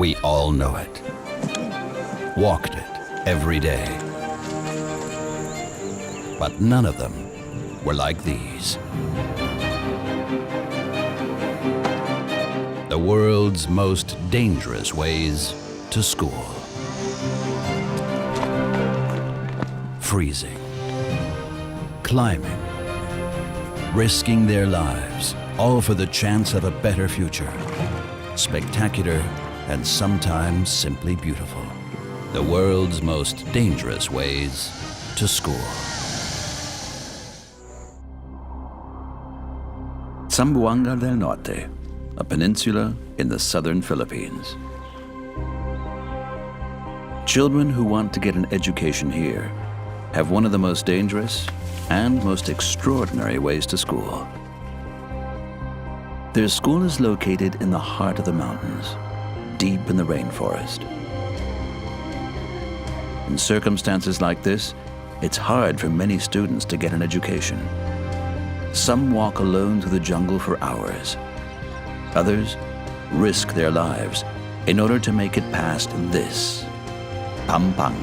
We all know it. Walked it every day. But none of them were like these. The world's most dangerous ways to school. Freezing, climbing, risking their lives, all for the chance of a better future. Spectacular and sometimes simply beautiful. The world's most dangerous ways to school. Zamboanga del Norte, a peninsula in the southern Philippines. Children who want to get an education here have one of the most dangerous and most extraordinary ways to school. Their school is located in the heart of the mountains, deep in the rainforest. In circumstances like this, it's hard for many students to get an education. Some walk alone through the jungle for hours. Others risk their lives in order to make it past this, Pam-Pang,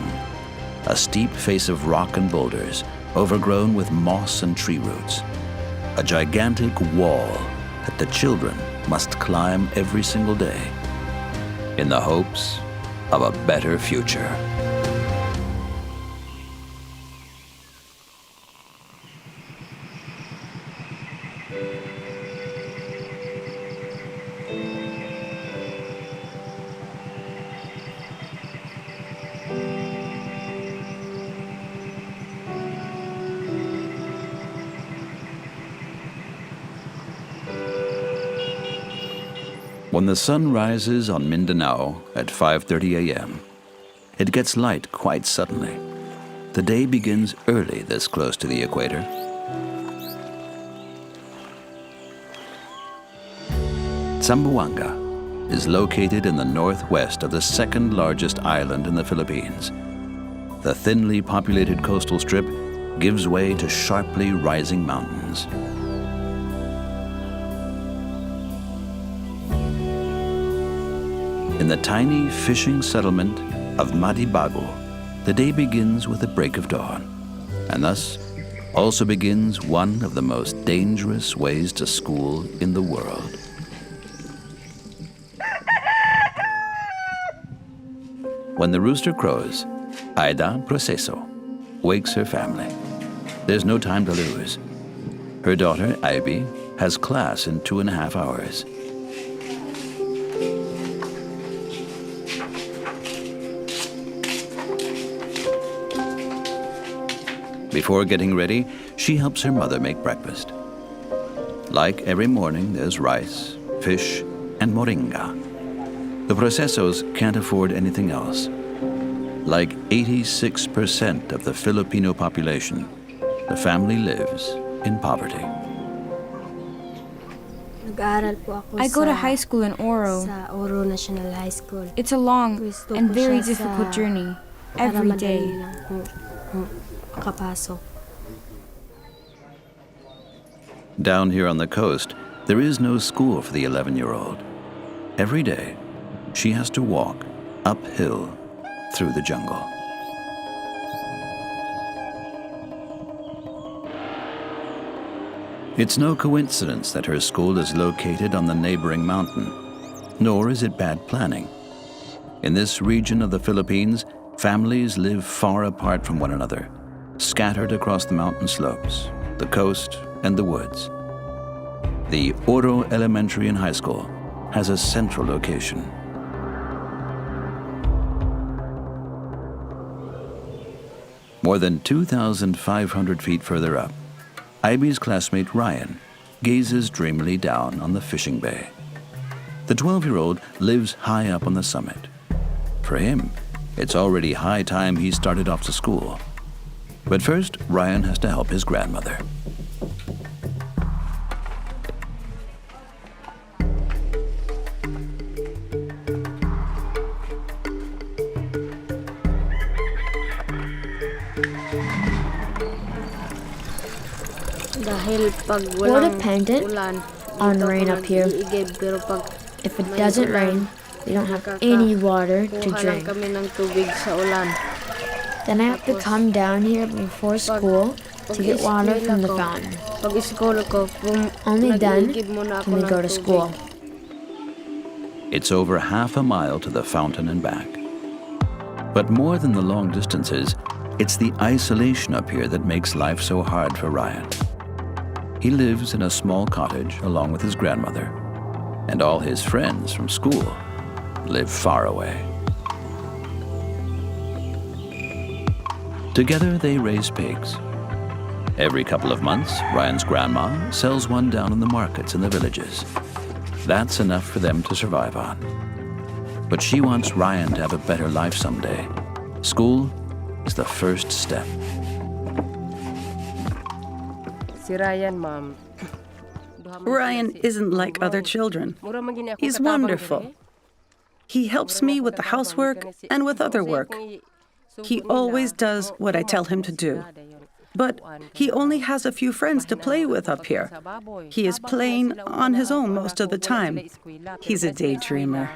a steep face of rock and boulders overgrown with moss and tree roots. A gigantic wall that the children must climb every single day in the hopes of a better future. When the sun rises on Mindanao at 5:30 a.m., it gets light quite suddenly. The day begins early this close to the equator. Zamboanga is located in the northwest of the second largest island in the Philippines. The thinly populated coastal strip gives way to sharply rising mountains. In the tiny fishing settlement of Madibago, the day begins with the break of dawn, and thus also begins one of the most dangerous ways to school in the world. When the rooster crows, Aida Proceso wakes her family. There's no time to lose. Her daughter, Aible, has class in 2.5 hours. Before getting ready, she helps her mother make breakfast. Like every morning, there's rice, fish, and moringa. The Procesos can't afford anything else. Like 86% of the Filipino population, the family lives in poverty. I go to high school in Oro. Sa Oro National High School. It's a long and very difficult journey, every day. Down here on the coast, there is no school for the 11-year-old. Every day, she has to walk uphill through the jungle. It's no coincidence that her school is located on the neighboring mountain, nor is it bad planning. In this region of the Philippines, families live far apart from one another, scattered across the mountain slopes, the coast, and the woods. The Oro Elementary and High School has a central location. More than 2,500 feet further up, Aible's classmate Ryan gazes dreamily down on the fishing bay. The 12-year-old lives high up on the summit. For him, it's already high time he started off to school. But first, Ryan has to help his grandmother. We're dependent on rain up here. If it doesn't rain, They don't have any water to drink. Then I have to come down here before school to get water from the fountain. Only then can we go to school. It's over half a mile to the fountain and back. But more than the long distances, it's the isolation up here that makes life so hard for Ryan. He lives in a small cottage along with his grandmother, and all his friends from school live far away. Together they raise pigs. Every couple of months, Ryan's grandma sells one down in the markets in the villages. That's enough for them to survive on. But she wants Ryan to have a better life someday. School is the first step. Ryan isn't like other children. He's wonderful. He helps me with the housework and with other work. He always does what I tell him to do. But he only has a few friends to play with up here. He is playing on his own most of the time. He's a daydreamer.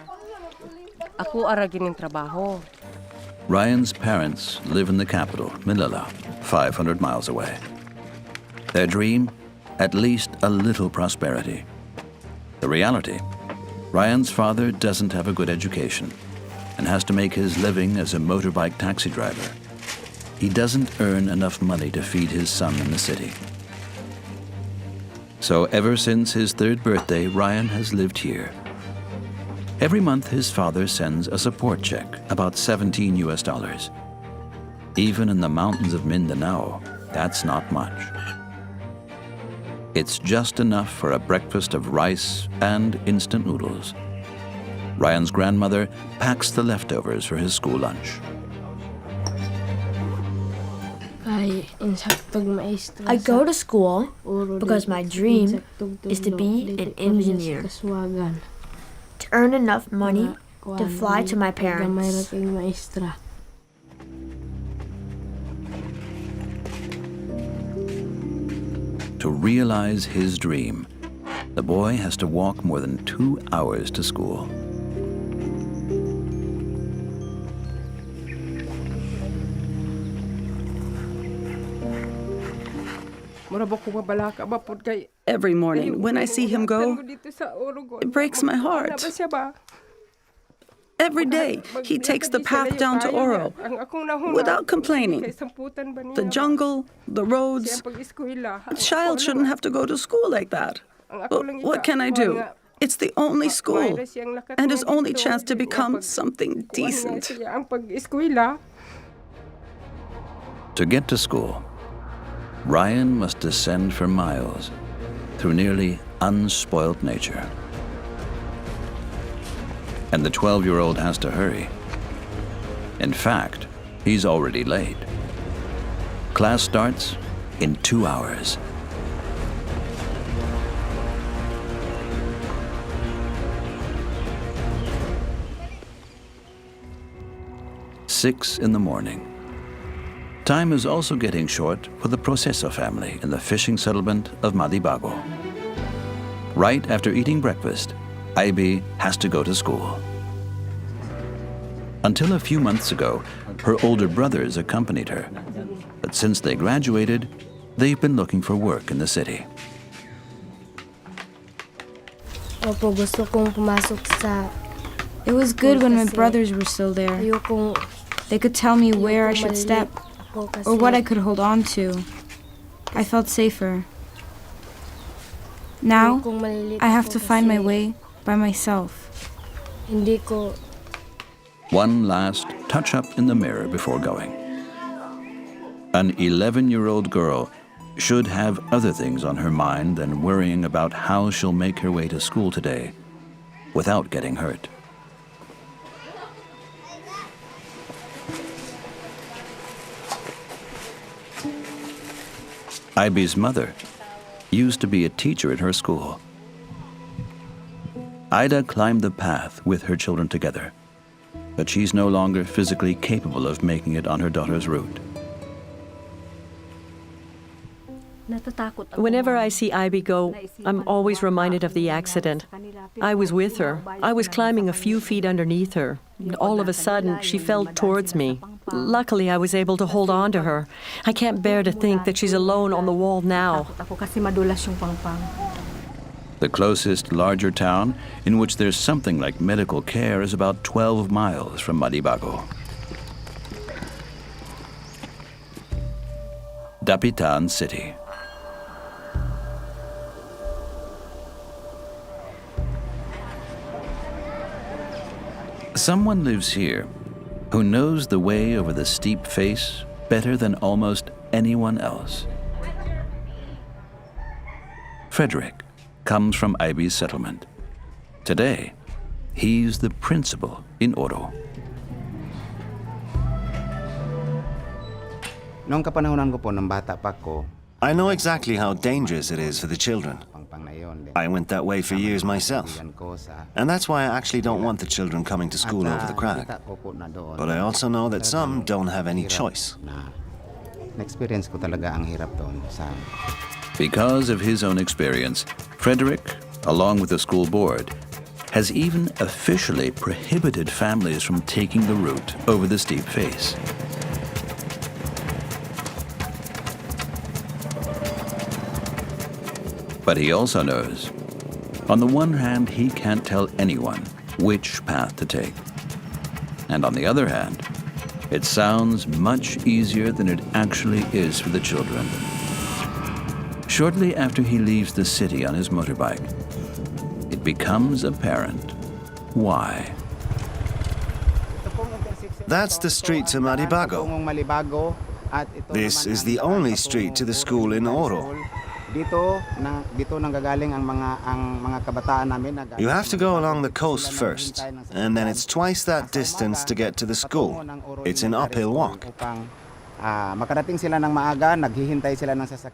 Ryan's parents live in the capital, Manila, 500 miles away. Their dream, at least a little prosperity. The reality, Ryan's father doesn't have a good education and has to make his living as a motorbike taxi driver. He doesn't earn enough money to feed his son in the city. So ever since his 3rd birthday, Ryan has lived here. Every month, his father sends a support check, about $17 US. Even in the mountains of Mindanao, that's not much. It's just enough for a breakfast of rice and instant noodles. Ryan's grandmother packs the leftovers for his school lunch. I go to school because my dream is to be an engineer, to earn enough money to fly to my parents. To realize his dream, the boy has to walk more than 2 hours to school. Every morning, when I see him go, it breaks my heart. Every day, he takes the path down to Oro without complaining. The jungle, the roads. A child shouldn't have to go to school like that. But what can I do? It's the only school and his only chance to become something decent. To get to school, Ryan must descend for miles through nearly unspoilt nature. And the 12-year-old has to hurry. In fact, he's already late. Class starts in 2 hours. Six in the morning. Time is also getting short for the Proceso family in the fishing settlement of Madibago. Right after eating breakfast, Aible has to go to school. Until a few months ago, her older brothers accompanied her. But since they graduated, they've been looking for work in the city. It was good when my brothers were still there. They could tell me where I should step or what I could hold on to. I felt safer. Now, I have to find my way by myself. One last touch-up in the mirror before going. An 11-year-old girl should have other things on her mind than worrying about how she'll make her way to school today without getting hurt. Aibe's mother used to be a teacher at her school. Ida climbed the path with her children together, but she's no longer physically capable of making it on her daughter's route. Whenever I see Aible go, I'm always reminded of the accident. I was with her. I was climbing a few feet underneath her. All of a sudden, she fell towards me. Luckily, I was able to hold on to her. I can't bear to think that she's alone on the wall now. The closest larger town in which there's something like medical care is about 12 miles from Madibago. Dapitan City. Someone lives here who knows the way over the steep face better than almost anyone else. Frederick comes from Aible's settlement. Today, he's the principal in Oro. Noong kapanahonan ko po ng bata pa ko, I know exactly how dangerous it is for the children. Pang-Pang na yon. I went that way for years myself. And that's why I actually don't want the children coming to school over the crack. But I also know that some don't have any choice. Na-experience ko talaga ang hirap doon sa... Because of his own experience, Frederick, along with the school board, has even officially prohibited families from taking the route over the steep face. But he also knows, on the one hand, he can't tell anyone which path to take. And on the other hand, it sounds much easier than it actually is for the children. Shortly after he leaves the city on his motorbike, it becomes apparent why. That's the street to Madibago. This is the only street to the school in Oro. You have to go along the coast first, and then it's twice that distance to get to the school. It's an uphill walk.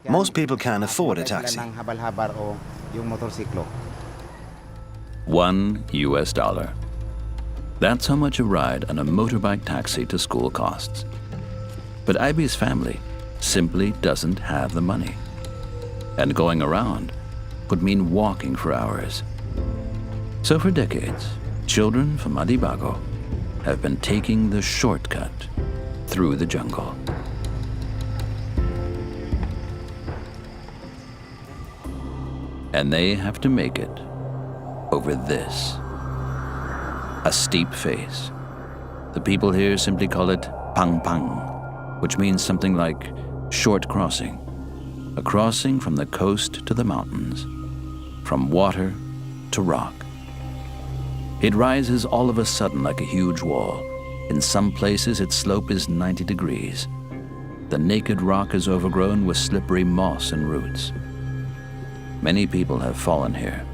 Most people can't afford a taxi. $1. That's how much a ride on a motorbike taxi to school costs. But Aible's family simply doesn't have the money. And going around would mean walking for hours. So for decades, children from Madibago have been taking the shortcut through the jungle. And they have to make it over this. A steep face. The people here simply call it Pam-Pang, which means something like short crossing. A crossing from the coast to the mountains, from water to rock. It rises all of a sudden like a huge wall. In some places, its slope is 90 degrees. The naked rock is overgrown with slippery moss and roots. Many people have fallen here.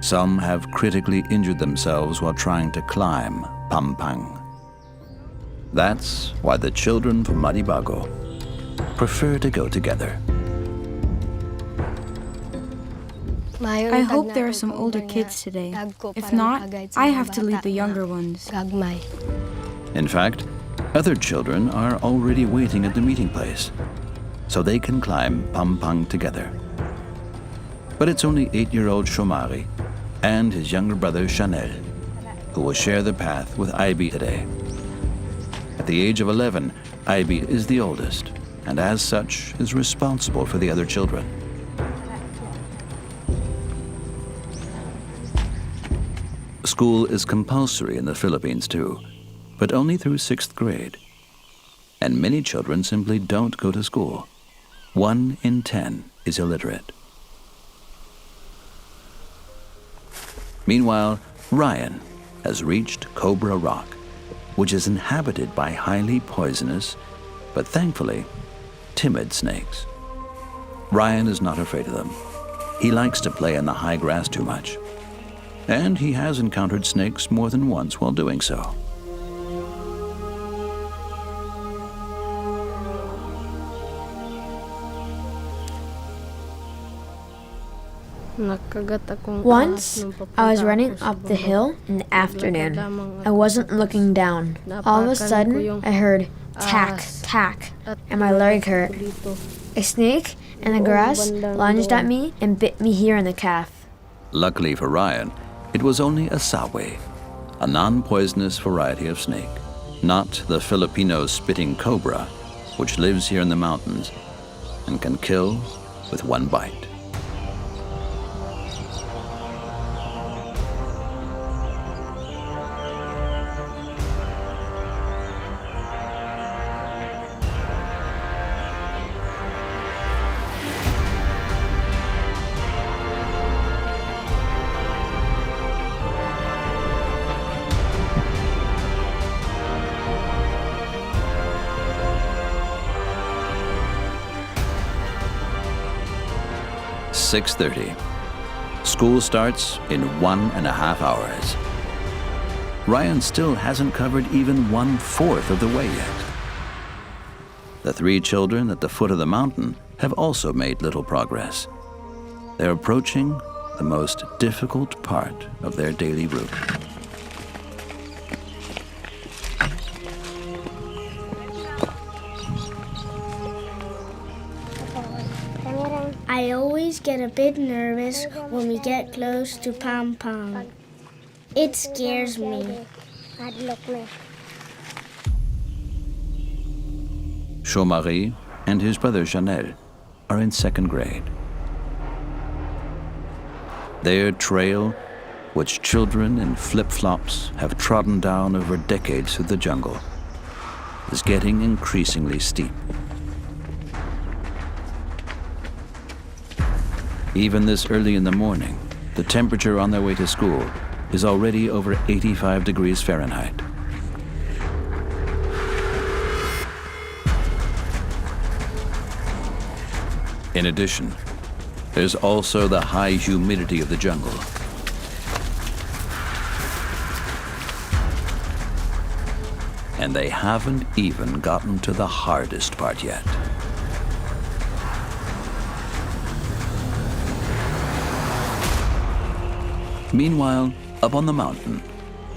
Some have critically injured themselves while trying to climb Pam-Pang. That's why the children from Madibago prefer to go together. I hope there are some older kids today. If not, I have to lead the younger ones. In fact, other children are already waiting at the meeting place, so they can climb Pam-Pang together. But it's only 8-year-old Shomari and his younger brother Chanel who will share the path with Aible today. At the age of 11, Aible is the oldest, and as such is responsible for the other children. School is compulsory in the Philippines too, but only through 6th grade. And many children simply don't go to school. 1 in 10 is illiterate. Meanwhile, Ryan has reached Cobra Rock, which is inhabited by highly poisonous, but thankfully, timid snakes. Ryan is not afraid of them. He likes to play in the high grass too much. And he has encountered snakes more than once while doing so. Once, I was running up the hill in the afternoon. I wasn't looking down. All of a sudden, I heard tack, tack, and my leg hurt. A snake and the grass lunged at me and bit me here in the calf. Luckily for Ryan, it was only a sawe, a non-poisonous variety of snake, not the Filipino spitting cobra, which lives here in the mountains and can kill with one bite. "6:30. School starts in 1.5 hours. Ryan still hasn't covered even 1/4 of the way yet. The 3 children at the foot of the mountain have also made little progress. They're approaching the most difficult part of their daily route. I always get a bit nervous when we get close to Pam-Pang. It scares me. Jean-Marie and his brother Chanel are in 2nd grade. Their trail, which children in flip-flops have trodden down over decades through the jungle, is getting increasingly steep. Even this early in the morning, the temperature on their way to school is already over 85 degrees Fahrenheit. In addition, there's also the high humidity of the jungle. And they haven't even gotten to the hardest part yet. Meanwhile, up on the mountain,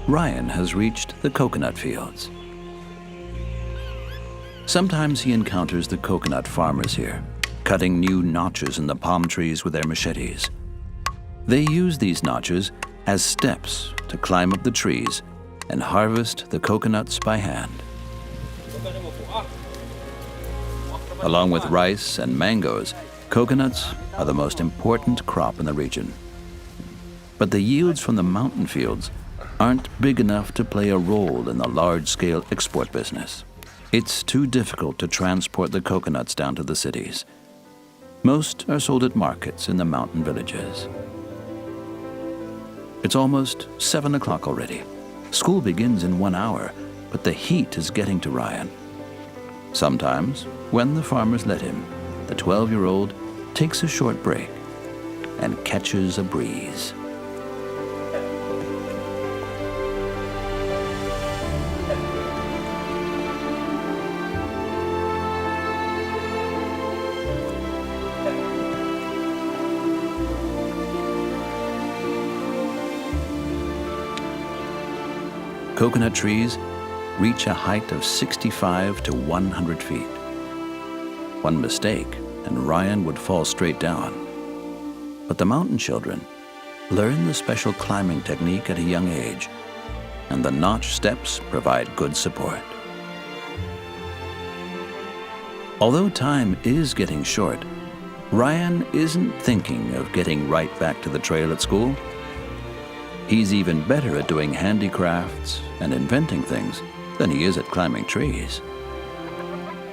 Ryan has reached the coconut fields. Sometimes he encounters the coconut farmers here, cutting new notches in the palm trees with their machetes. They use these notches as steps to climb up the trees and harvest the coconuts by hand. Along with rice and mangoes, coconuts are the most important crop in the region. But the yields from the mountain fields aren't big enough to play a role in the large-scale export business. It's too difficult to transport the coconuts down to the cities. Most are sold at markets in the mountain villages. It's almost 7 o'clock already. School begins in 1 hour, but the heat is getting to Ryan. Sometimes, when the farmers let him, the 12-year-old takes a short break and catches a breeze. Coconut trees reach a height of 65 to 100 feet. One mistake, and Ryan would fall straight down. But the mountain children learn the special climbing technique at a young age, and the notch steps provide good support. Although time is getting short, Ryan isn't thinking of getting right back to the trail at school. He's even better at doing handicrafts and inventing things than he is at climbing trees.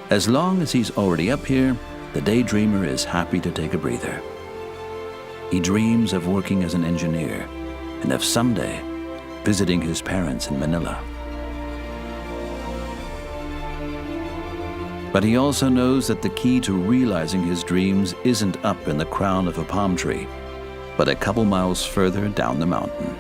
As long as he's already up here, the daydreamer is happy to take a breather. He dreams of working as an engineer and of someday visiting his parents in Manila. But he also knows that the key to realizing his dreams isn't up in the crown of a palm tree, but a couple miles further down the mountain.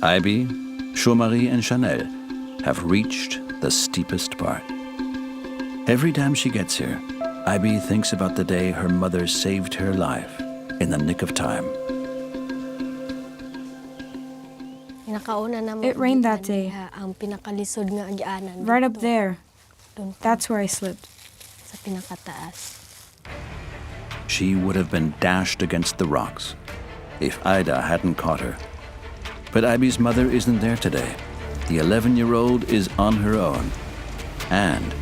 Aible, Jean-Marie, and Chanel have reached the steepest part. Every time she gets here, Aible thinks about the day her mother saved her life in the nick of time. It rained that day. Right up there. That's where I slipped. She would have been dashed against the rocks if Ida hadn't caught her. But Aible's mother isn't there today. The 11-year-old is on her own and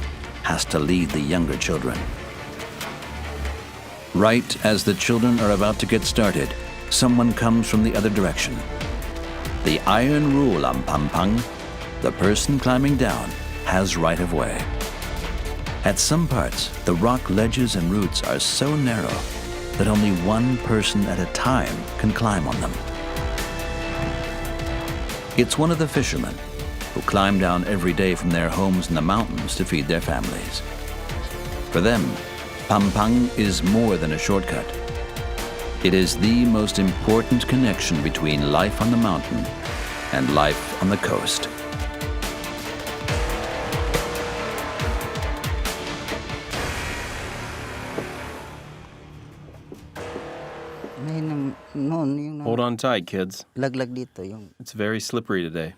has to lead the younger children. Right as the children are about to get started, someone comes from the other direction. The iron rule on Pam-Pang: the person climbing down has right of way. At some parts, the rock ledges and roots are so narrow that only one person at a time can climb on them. It's one of the fishermen who climb down every day from their homes in the mountains to feed their families. For them, Pam-Pang is more than a shortcut. It is the most important connection between life on the mountain and life on the coast. Hold on tight, kids. It's very slippery today.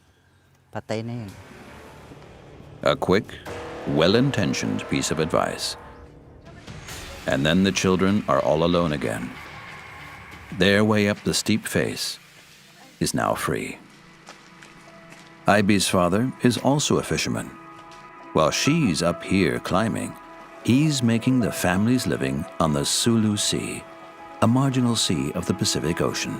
A quick, well-intentioned piece of advice. And then the children are all alone again. Their way up the steep face is now free. Aibe's father is also a fisherman. While she's up here climbing, he's making the family's living on the Sulu Sea, a marginal sea of the Pacific Ocean.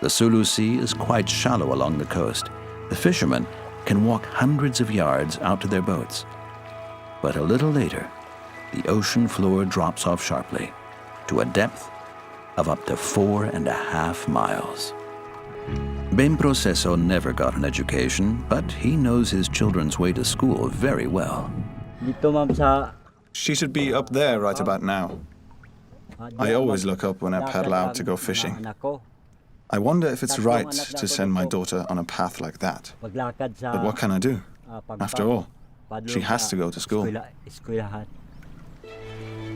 The Sulu Sea is quite shallow along the coast. The fishermen can walk hundreds of yards out to their boats. But a little later, the ocean floor drops off sharply to a depth of up to 4.5 miles. Ben Proceso never got an education, but he knows his children's way to school very well. She should be up there right about now. I always look up when I paddle out to go fishing. I wonder if it's right to send my daughter on a path like that. But what can I do? After all, she has to go to school.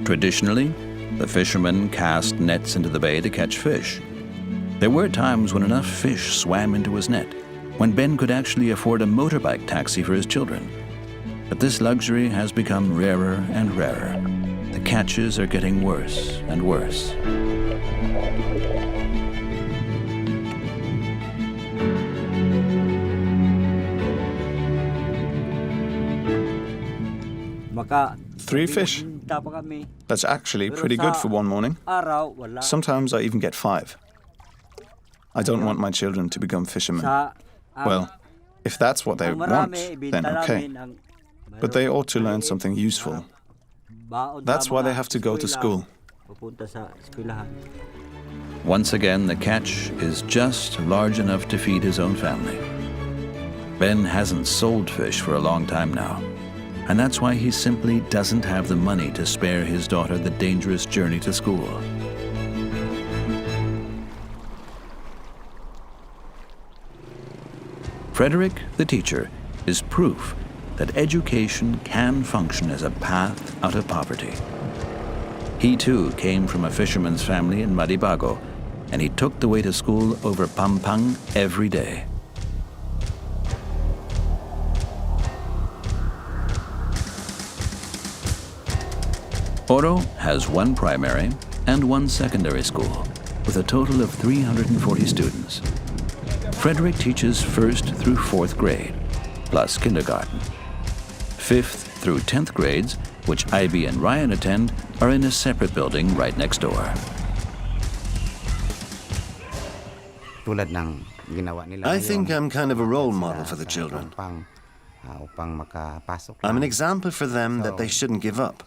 Traditionally, the fishermen cast nets into the bay to catch fish. There were times when enough fish swam into his net, when Ben could actually afford a motorbike taxi for his children. But this luxury has become rarer and rarer. The catches are getting worse and worse. Three fish. That's actually pretty good for one morning. Sometimes I even get 5. I don't want my children to become fishermen. Well, if that's what they want, then okay. But they ought to learn something useful. That's why they have to go to school. Once again, the catch is just large enough to feed his own family. Ben hasn't sold fish for a long time now, and that's why he simply doesn't have the money to spare his daughter the dangerous journey to school. Frederick, the teacher, is proof that education can function as a path out of poverty. He too came from a fisherman's family in Madibago, and he took the way to school over Pam-Pang every day. Oro has 1 primary and 1 secondary school, with a total of 340 students. Frederick teaches 1st through 4th grade, plus kindergarten. 5th through 10th grades, which Aibe and Ryan attend, are in a separate building right next door. I think I'm kind of a role model for the children. I'm an example for them that they shouldn't give up,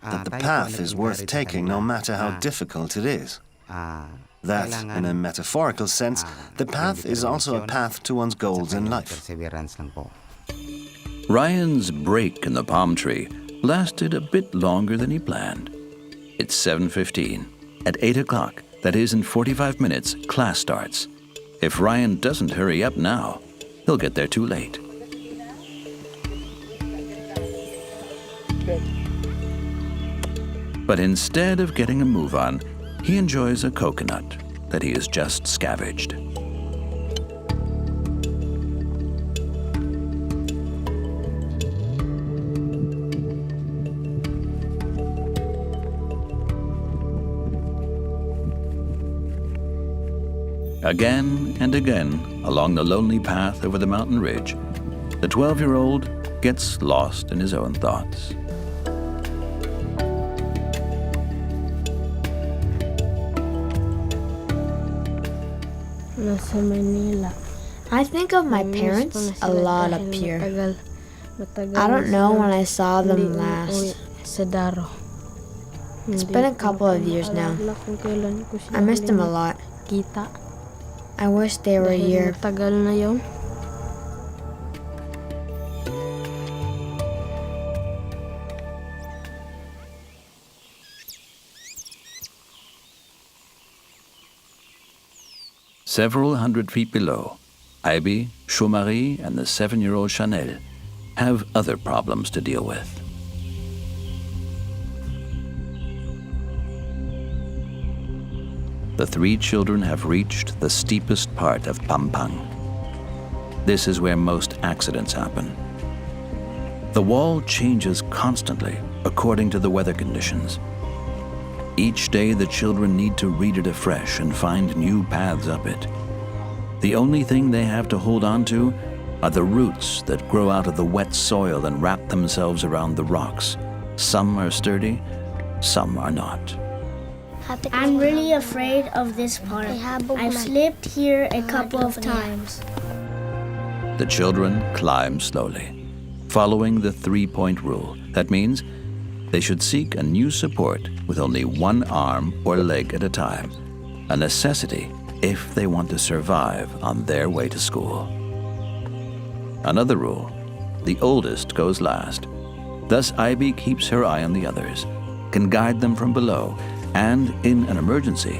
that the path is worth taking no matter how difficult it is. That, in a metaphorical sense, the path is also a path to one's goals in life. Ryan's break in the palm tree lasted a bit longer than he planned. It's 7:15. At 8 o'clock, that is in 45 minutes, class starts. If Ryan doesn't hurry up now, he'll get there too late. But instead of getting a move on, he enjoys a coconut that he has just scavenged. Again and again, along the lonely path over the mountain ridge, the 12-year-old gets lost in his own thoughts. I think of my parents a lot up here. I don't know when I saw them last. It's been a couple of years now. I miss them a lot. I wish they were here. Several hundred feet below, Aible, Chaumarie, and the 7-year-old Chanel have other problems to deal with. The 3 children have reached the steepest part of Pam-Pang. This is where most accidents happen. The wall changes constantly according to the weather conditions. Each day the children need to read it afresh and find new paths up it. The only thing they have to hold on to are the roots that grow out of the wet soil and wrap themselves around the rocks. Some are sturdy, some are not. I'm really afraid of this part. I've slipped here a couple of times. The children climb slowly, following the 3-point rule. That means they should seek a new support with only one arm or leg at a time, a necessity if they want to survive on their way to school. Another rule, the oldest goes last. Thus Aible keeps her eye on the others, can guide them from below, and in an emergency,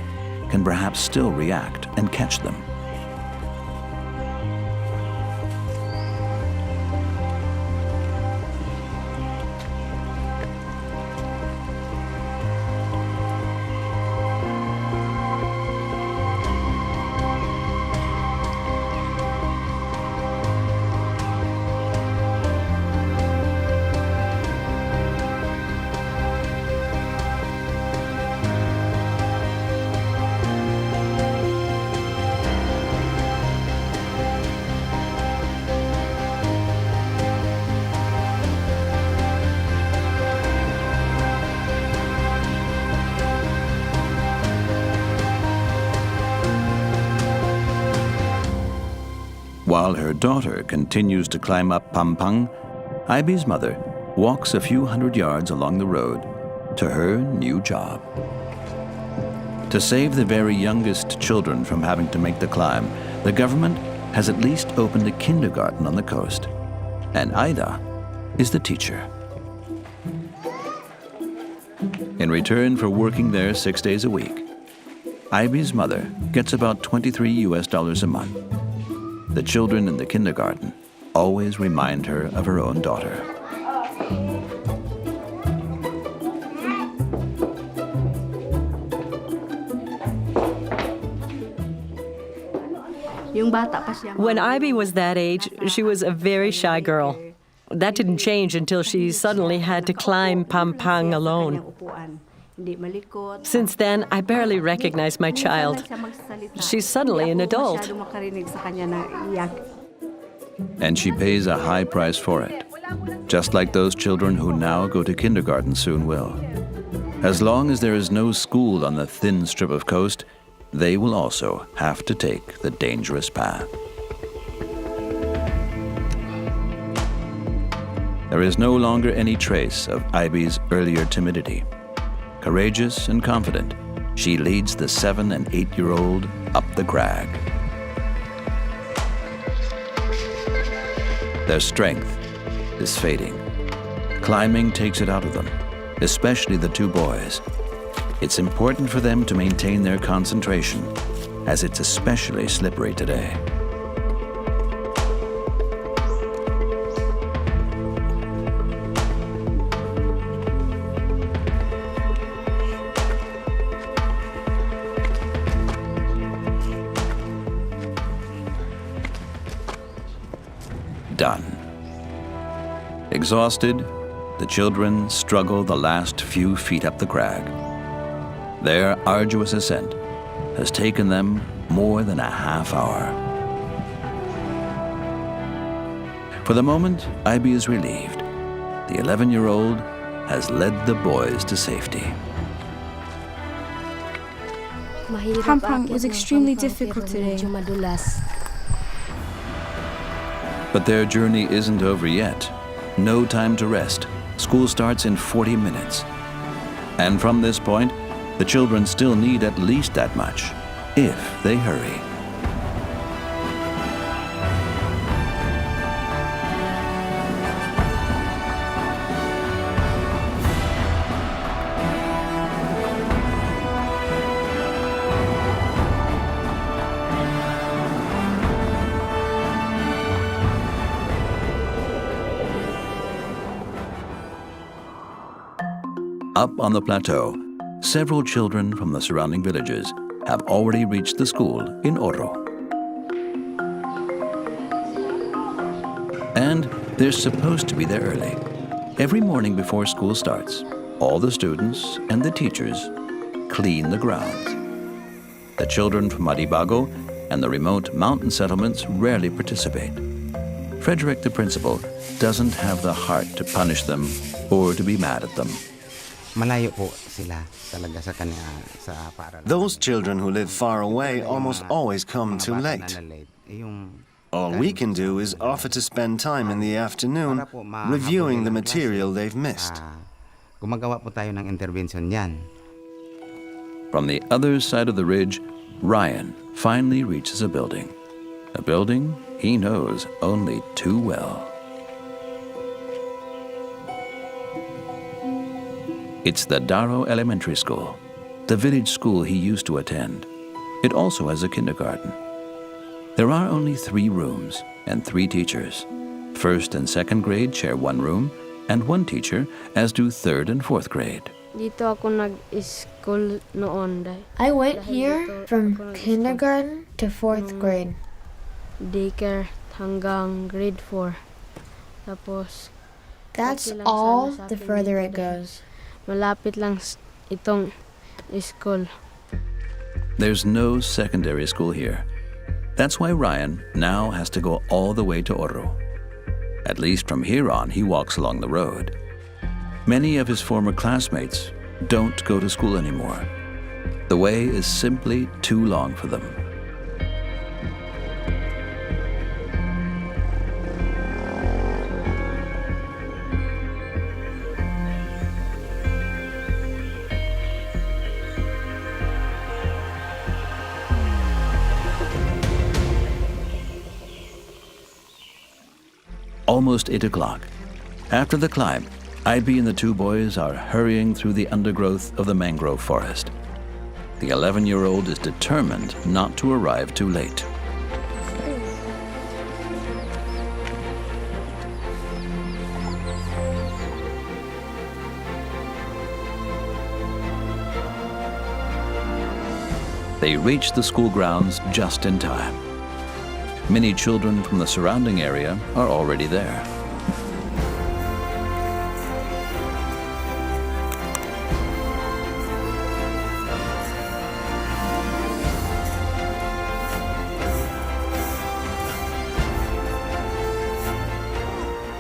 can perhaps still react and catch them. While her daughter continues to climb up Pam-Pang, Aible's mother walks a few hundred yards along the road to her new job. To save the very youngest children from having to make the climb, the government has at least opened a kindergarten on the coast, and Aida is the teacher. In return for working there 6 days a week, Aible's mother gets about $23 a month. The children in the kindergarten always remind her of her own daughter. When Aible was that age, she was a very shy girl. That didn't change until she suddenly had to climb Pam-Pang alone. Since then, I barely recognize my child. She's suddenly an adult. And she pays a high price for it, just like those children who now go to kindergarten soon will. As long as there is no school on the thin strip of coast, they will also have to take the dangerous path. There is no longer any trace of Aible's earlier timidity. Courageous and confident, she leads the 7- and 8-year-old up the crag. Their strength is fading. Climbing takes it out of them, especially the 2 boys. It's important for them to maintain their concentration, as it's especially slippery today. Exhausted, the children struggle the last few feet up the crag. Their arduous ascent has taken them more than a half hour. For the moment, Aible is relieved. The 11-year-old has led the boys to safety. Pam-Pang was extremely difficult today. But their journey isn't over yet. No time to rest. School starts in 40 minutes. And from this point, the children still need at least that much, if they hurry. Up on the plateau, several children from the surrounding villages have already reached the school in Oro. And they're supposed to be there early. Every morning before school starts, all the students and the teachers clean the grounds. The children from Madibago and the remote mountain settlements rarely participate. Frederick, the principal, doesn't have the heart to punish them or to be mad at them. Those children who live far away almost always come too late. All we can do is offer to spend time in the afternoon reviewing the material they've missed. From the other side of the ridge, Ryan finally reaches a building he knows only too well. It's the Daro Elementary School, the village school he used to attend. It also has a kindergarten. There are only 3 rooms and 3 teachers. First and second grade share one room and one teacher, as do third and fourth grade. I went here from kindergarten to 4th grade. Daycare hanggang grade 4. Tapos That's all the further it goes. Malapit lang itong school. There's no secondary school here. That's why Ryan now has to go all the way to Oro. At least from here on, he walks along the road. Many of his former classmates don't go to school anymore. The way is simply too long for them. Almost 8 o'clock. After the climb, Aible and the 2 boys are hurrying through the undergrowth of the mangrove forest. The 11-year-old is determined not to arrive too late. They reach the school grounds just in time. Many children from the surrounding area are already there.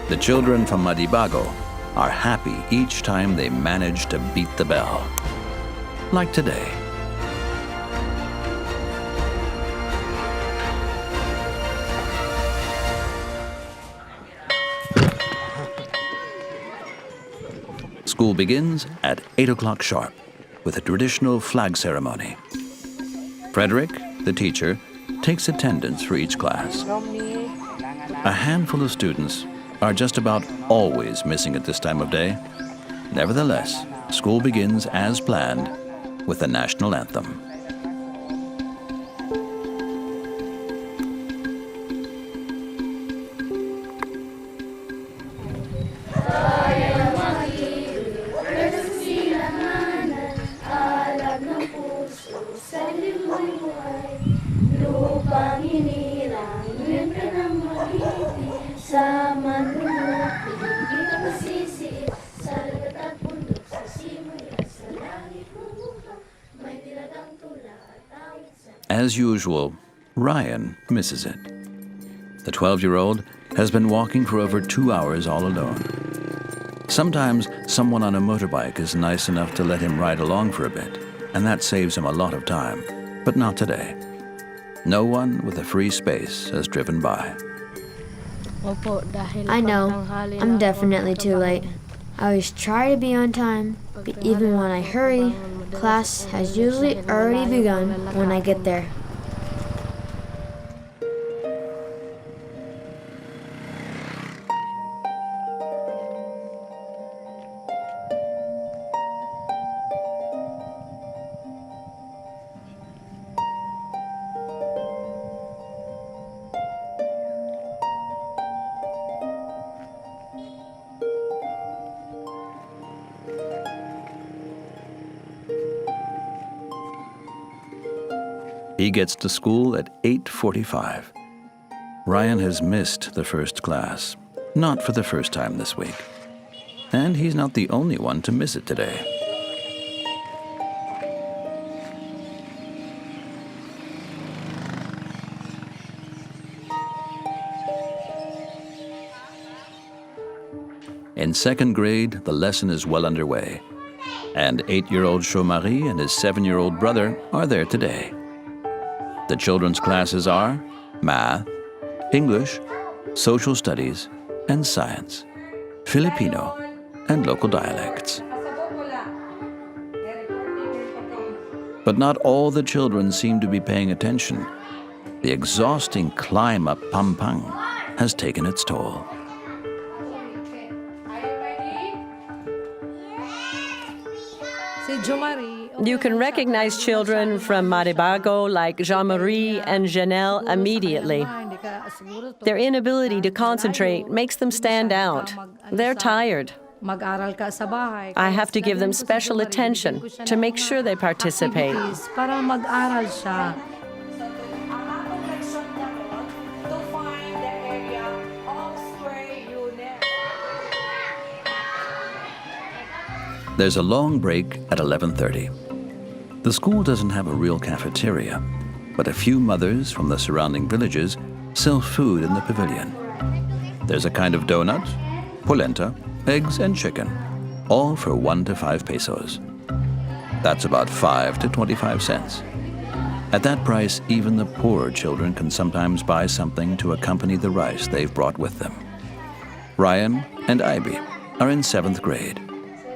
The children from Madibago are happy each time they manage to beat the bell. Like today. School begins at 8 o'clock sharp with a traditional flag ceremony. Frederick, the teacher, takes attendance for each class. A handful of students are just about always missing at this time of day. Nevertheless, school begins as planned with the national anthem. As usual, Ryan misses it. The 12-year-old has been walking for over 2 hours all alone. Sometimes someone on a motorbike is nice enough to let him ride along for a bit, and that saves him a lot of time, but not today. No one with a free space has driven by. I know, I'm definitely too late. I always try to be on time, but even when I hurry, class has usually already begun when I get there. He gets to school at 8:45. Ryan has missed the first class, not for the first time this week. And he's not the only one to miss it today. In second grade, the lesson is well underway. And 8-year-old Chomari and his 7-year-old brother are there today. The children's classes are math, English, social studies, and science, Filipino, and local dialects. But not all the children seem to be paying attention. The exhausting climb up Pam-Pang has taken its toll. You can recognize children from Madibago like Jean-Marie and Janelle immediately. Their inability to concentrate makes them stand out. They're tired. I have to give them special attention to make sure they participate. There's a long break at 11:30. The school doesn't have a real cafeteria, but a few mothers from the surrounding villages sell food in the pavilion. There's a kind of donut, polenta, eggs, and chicken, all for 1 to 5 pesos. That's about 5 to 25 cents. At that price, even the poorer children can sometimes buy something to accompany the rice they've brought with them. Ryan and Aible are in 7th grade.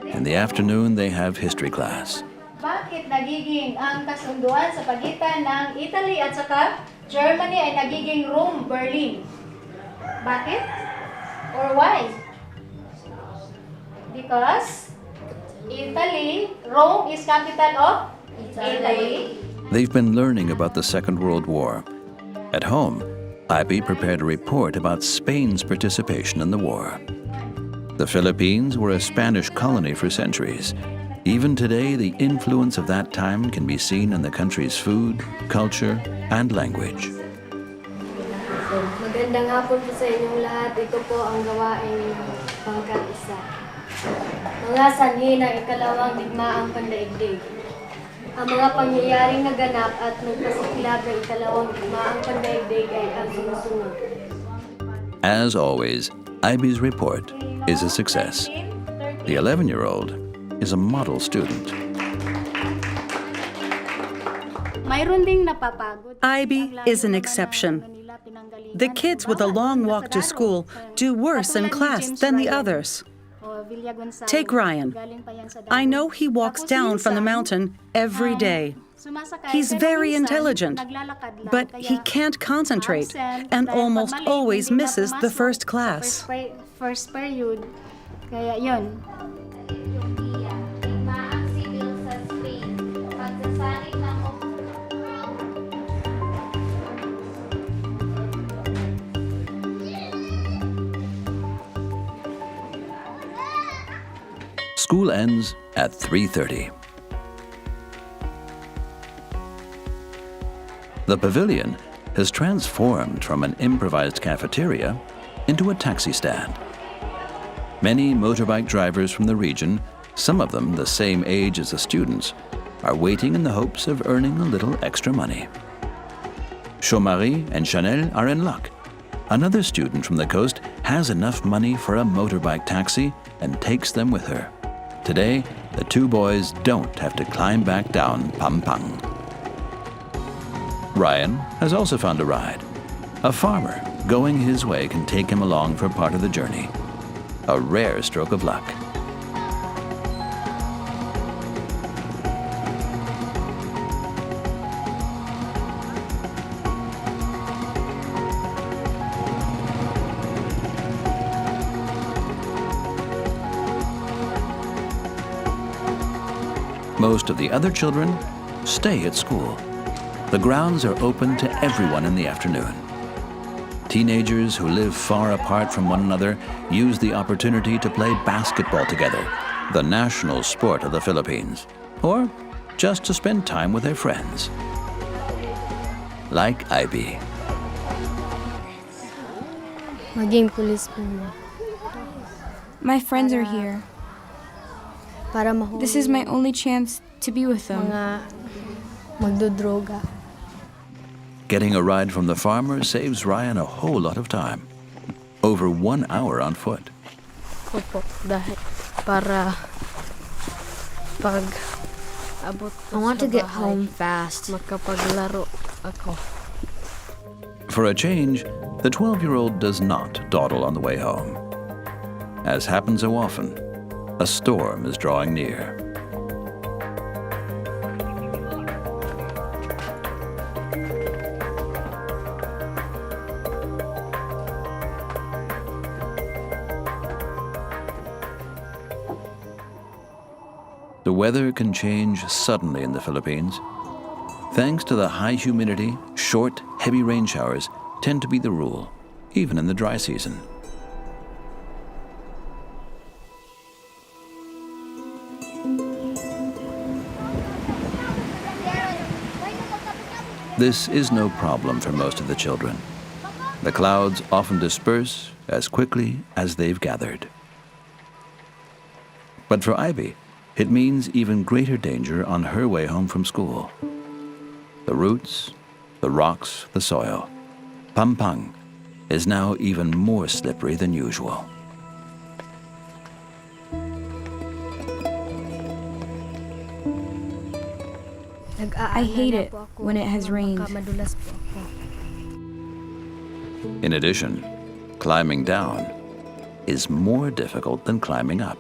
In the afternoon, they have history class. Bakit nagiging ang kasunduan sa pagitan ng Italy at saka Germany ay nagiging Rome, Berlin? Bakit? Or why? Because Italy, Rome is capital of Italy. They've been learning about the Second World War. At home, Aibe prepared a report about Spain's participation in the war. The Philippines were a Spanish colony for centuries. Even today, the influence of that time can be seen in the country's food, culture, and language. Magandang hapon po sa inyong lahat. Ito po ang gawaing pangkat-isa. Mga sanhi ng ikalawang digmaang pandaigdig. Ang mga pangyayaring naganap at nagpasiklab ng ikalawang digmaang pandaigdig ay ang sumusunod. As always, Aibe's report is a success. The 11-year-old is a model student. Aibe is an exception. The kids with a long walk to school do worse in class than the others. Take Ryan. I know he walks down from the mountain every day. He's very intelligent, but he can't concentrate and almost always misses the first class. First period, kaya yun. School ends at 3:30. The pavilion has transformed from an improvised cafeteria into a taxi stand. Many motorbike drivers from the region, some of them the same age as the students, are waiting in the hopes of earning a little extra money. Chomari and Chanel are in luck. Another student from the coast has enough money for a motorbike taxi and takes them with her. Today, the two boys don't have to climb back down Pam-Pang. Ryan has also found a ride. A farmer going his way can take him along for part of the journey. A rare stroke of luck. Most of the other children stay at school. The grounds are open to everyone in the afternoon. Teenagers who live far apart from one another use the opportunity to play basketball together, the national sport of the Philippines, or just to spend time with their friends. Like Aible. Maging pulis po mo. My friends are here. This is my only chance to be with them. Magdodroga. Getting a ride from the farmer saves Ryan a whole lot of time. Over 1 hour on foot. Opo, dahil para pag abot I want to get home fast. Makapaglaro ako. For a change, the 12-year-old does not dawdle on the way home. As happens so often, a storm is drawing near. The weather can change suddenly in the Philippines. Thanks to the high humidity, short, heavy rain showers tend to be the rule, even in the dry season. This is no problem for most of the children. The clouds often disperse as quickly as they've gathered. But for Aible, it means even greater danger on her way home from school. The roots, the rocks, the soil. Pam-Pang is now even more slippery than usual. I hate it when it has rained. In addition, climbing down is more difficult than climbing up.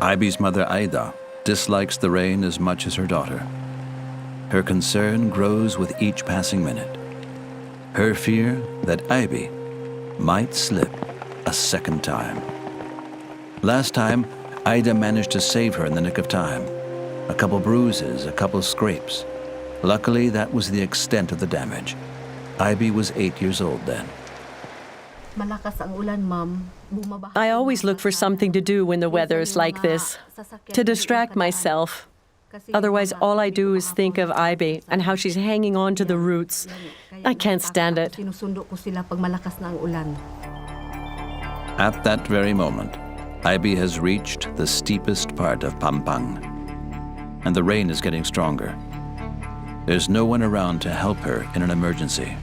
Aible's mother, Aida, dislikes the rain as much as her daughter. Her concern grows with each passing minute. Her fear that Aible might slip a second time. Last time, Aida managed to save her in the nick of time. A couple bruises, a couple scrapes. Luckily, that was the extent of the damage. Aible was 8 years old then. I always look for something to do when the weather's like this, to distract myself. Otherwise, all I do is think of Aible and how she's hanging on to the roots. I can't stand it. At that very moment, Aible has reached the steepest part of Pam-Pang, and the rain is getting stronger. There's no one around to help her in an emergency.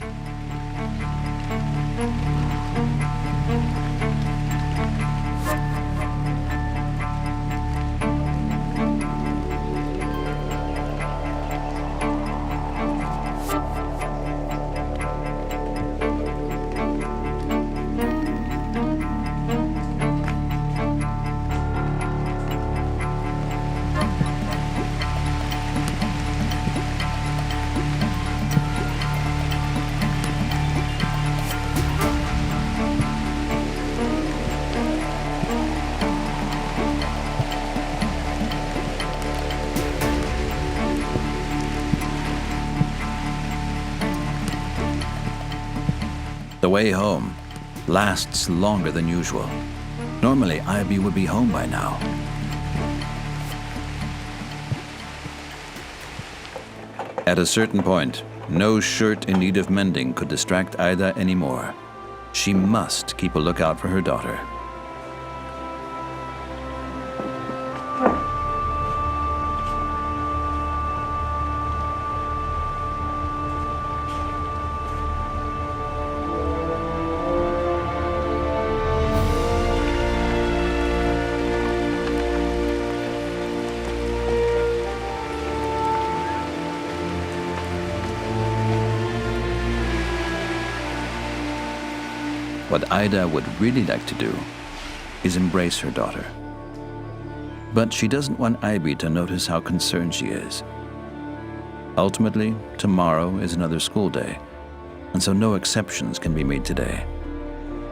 The way home lasts longer than usual. Normally, Aible would be home by now. At a certain point, no shirt in need of mending could distract Aida anymore. She must keep a lookout for her daughter. What Aida would really like to do is embrace her daughter. But she doesn't want Aible to notice how concerned she is. Ultimately, tomorrow is another school day, and so no exceptions can be made today.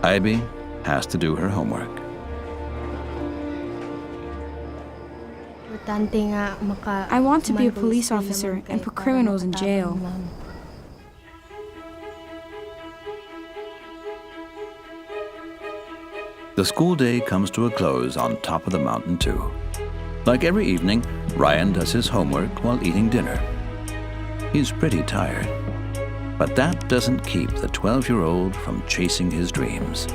Aible has to do her homework. I want to be a police officer and put criminals in jail. The school day comes to a close on top of the mountain too. Like every evening, Ryan does his homework while eating dinner. He's pretty tired, but that doesn't keep the 12-year-old from chasing his dreams.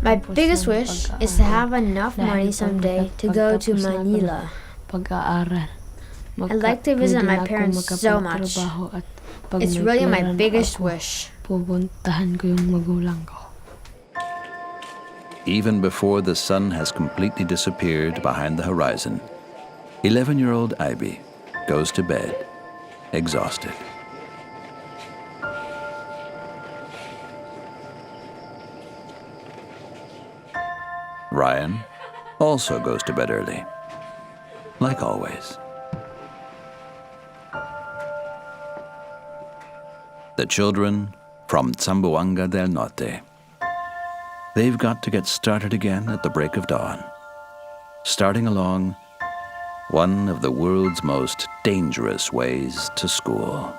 My biggest wish is to have enough money someday to go to Manila. I'd like to visit my parents so much. It's really my biggest wish. Even before the sun has completely disappeared behind the horizon, 11-year-old Aible goes to bed, exhausted. Ryan also goes to bed early, like always. The children from Zamboanga del Norte. They've got to get started again at the break of dawn, starting along one of the world's most dangerous ways to school.